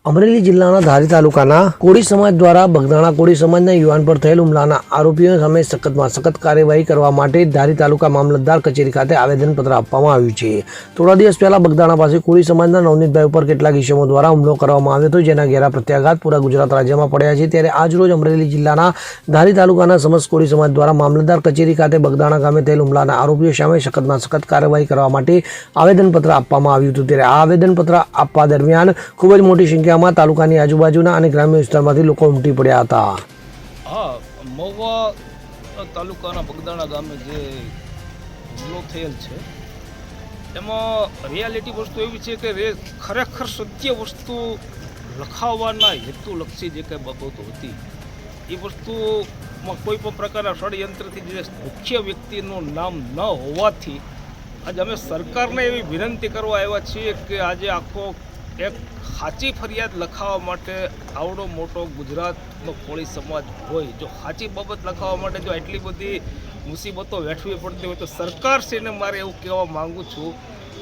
અમરેલી જિલ્લાના ધારી તાલુકાના કોળી સમાજ દ્વારા બગદાણા કોળી સમાજના યુવાન પર થયેલ હુમલાના આરોપીઓ સામે સખતમાં સખત કાર્યવાહી કરવા માટે ધારી તાલુકા મામલતદાર કચેરી ખાતે આવેદનપત્ર આપવામાં આવ્યું છે। થોડા દિવસ પહેલા બગદાણા પાસે કોળી સમાજના નવનીતભાઈ ઉપર કેટલાક ઇસમો દ્વારા હુમલો કરવામાં આવ્યો હતો, જેના ઘેરા પ્રત્યાઘાત પૂરા ગુજરાત રાજ્યમાં પડ્યા છે। ત્યારે આજરોજ અમરેલી જિલ્લાના ધારી તાલુકાના સમસ્ત કોળી સમાજ દ્વારા મામલતદાર કચેરી ખાતે બગદાણા ગામે થયેલ હુમલાના આરોપીઓ સામે સખતમાં સખત કાર્યવાહી કરવા માટે આવેદનપત્ર આપવામાં આવ્યું હતું। ત્યારે આ આવેદનપત્ર આપવા દરમિયાન ખૂબ જ મોટી સંખ્યામાં તાલુકાની આજુબાજુના અને ગ્રામ્ય વિસ્તારમાંથી લોકો ઉમટી પડ્યા હતા। હા, મહુવા તાલુકાના બગદાણા ગામે જે હુમલો થયેલ છે એમાં રિયાલિટી વસ્તુ એવી છે કે ખરેખર સત્ય વસ્તુ લખાવવાના હેતુલક્ષી જે કંઈ બાબતો હતી એ વસ્તુમાં કોઈ પણ પ્રકારના ષડયંત્રથી જે મુખ્ય વ્યક્તિનું નામ ન હોવાથી આજે અમે સરકારને એવી વિનંતી કરવા આવ્યા છીએ કે આજે આખો એક સાચી ફરિયાદ લખાવવા માટે આવડો મોટો ગુજરાતનો કોળી સમાજ હોય, જો સાચી બાબત લખાવવા માટે જો એટલી બધી મુસીબતો વેઠવી પડતી હોય તો સરકારશ્રીને મારે એવું કહેવા માગું છું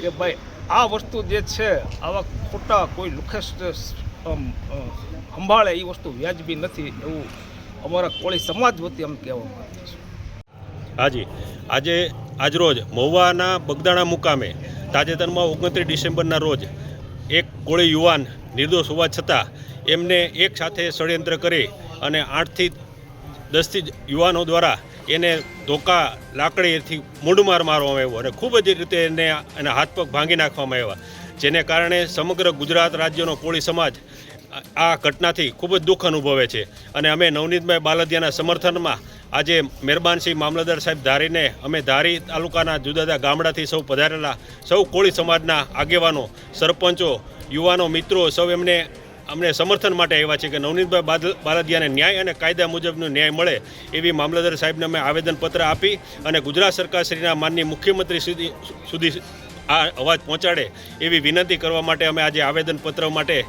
કે ભાઈ આ વસ્તુ જે છે આવા ખોટા કોઈ લુખેશ સંભાળે એ વસ્તુ વ્યાજબી નથી, એવું અમારા કોળી સમાજ વતી અમે કહેવા માગીએ છીએ। હાજી, આજરોજ મહુવાના બગદાણા મુકામે તાજેતરમાં 29 ડિસેમ્બરના રોજ એક કોળી યુવાન નિર્દોષ હોવા છતાં એમને એક સાથે ષડયંત્ર કરી અને 8થી 10 યુવાનો દ્વારા એને ધોકા લાકડીથી મૂંઢમાર મારવામાં આવ્યો અને ખૂબ જ રીતે એના હાથ પગ ભાંગી નાખવામાં આવ્યા, જેને કારણે સમગ્ર ગુજરાત રાજ્યનો કોળી સમાજ આ ઘટનાથી ખૂબ જ દુઃખ અનુભવે છે। અને અમે નવનીતભાઈ બાલદિયાના સમર્થનમાં આજે મહેરબાનસિંહ મામલતદાર સાહેબ ધારીને અમે ધારી તાલુકાના જુદા જુદા ગામડાથી સૌ પધારેલા સૌ કોળી સમાજના આગેવાનો, સરપંચો, યુવાનો, મિત્રો સૌ અમને સમર્થન માટે આવ્યા છે કે નવનીતભાઈ બાલદિયાને ન્યાય અને કાયદા મુજબનો ન્યાય મળે એવી મામલતદાર સાહેબને અમે આવેદનપત્ર આપી અને ગુજરાત સરકારશ્રીના માનનીય મુખ્યમંત્રી સુધી આ અવાજ પહોંચાડે એવી વિનંતી કરવા માટે અમે આજે આવેદનપત્ર માટે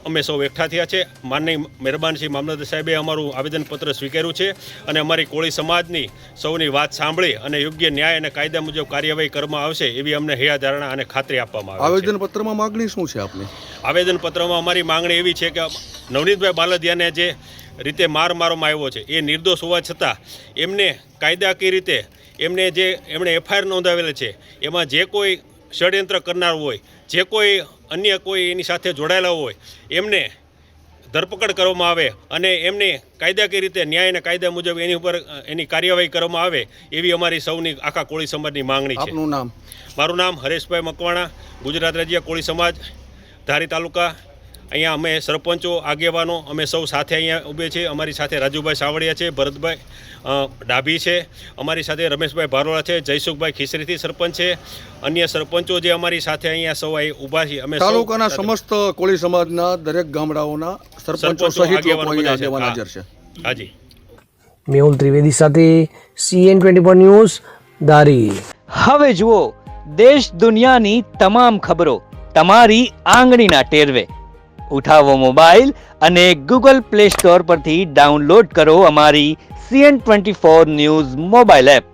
અમે સૌ એકઠા થયા છે। માનનીય મહેરબાનસિંહ મામલતદાર સાહેબે અમારું આવેદનપત્ર સ્વીકાર્યું છે અને અમારી કોળી સમાજની સૌની વાત સાંભળી અને યોગ્ય ન્યાય અને કાયદા મુજબ કાર્યવાહી કરવામાં આવશે એવી અમને હૈયાધારણા અને ખાતરી આપવામાં આવે છે। આવેદનપત્રમાં માગણી શું છે આપની? આવેદનપત્રમાં અમારી માંગણી એવી છે કે નવનીતભાઈ બાલદિયાને જે રીતે મારવામાં આવ્યો છે એ નિર્દોષ હોવા છતાં એમને કાયદાકીય રીતે એમણે એફઆઈઆર નોંધાવેલ છે, એમાં જે કોઈ ષડયંત્ર કરનાર હોય, જે કોઈ અન્ય કોઈ એની સાથે જોડાયેલા હોય એમને ધરપકડ કરવામાં આવે અને એમને કાયદાકીય રીતે ન્યાય અને કાયદા મુજબ એની ઉપર એની કાર્યવાહી કરવામાં આવે એવી અમારી સૌની આખા કોળી સમાજની માંગણી છે। આપનું નામ? મારું નામ હરેશભાઈ મકવાણા, ગુજરાત રાજ્ય કોળી સમાજ ધારી તાલુકા। અહીંયા અમે સરપંચો, આગેવાનો અમે સૌ સાથે અહીંયા ઊભે છીએ। અમારી સાથે રાજુભાઈ સાવડિયા છે, ભરતભાઈ ડાભી છે, અમારી સાથે રમેશભાઈ ભારોળા છે, જયસુખભાઈ ખીસરીથી સરપંચ છે, અન્ય સરપંચો જે અમારી સાથે અહીંયા સૌ ઊભા છીએ। અમે તાલુકાના સમસ્ત કોળી સમાજના દરેક ગામડાઓના સરપંચો સહિત લોકો અહીંયા હાજર છે। હાજી, મેહુલ ત્રિવેદી સાથે CN24 ન્યૂઝ ધારી। હવે જુઓ દેશ દુનિયાની તમામ ખબરો તમારી આંગળીના ટેરવે। ઉઠાવો મોબાઈલ અને ગૂગલ પ્લે સ્ટોર પરથી ડાઉનલોડ કરો અમારી CN24 ન્યૂઝ મોબાઈલ એપ।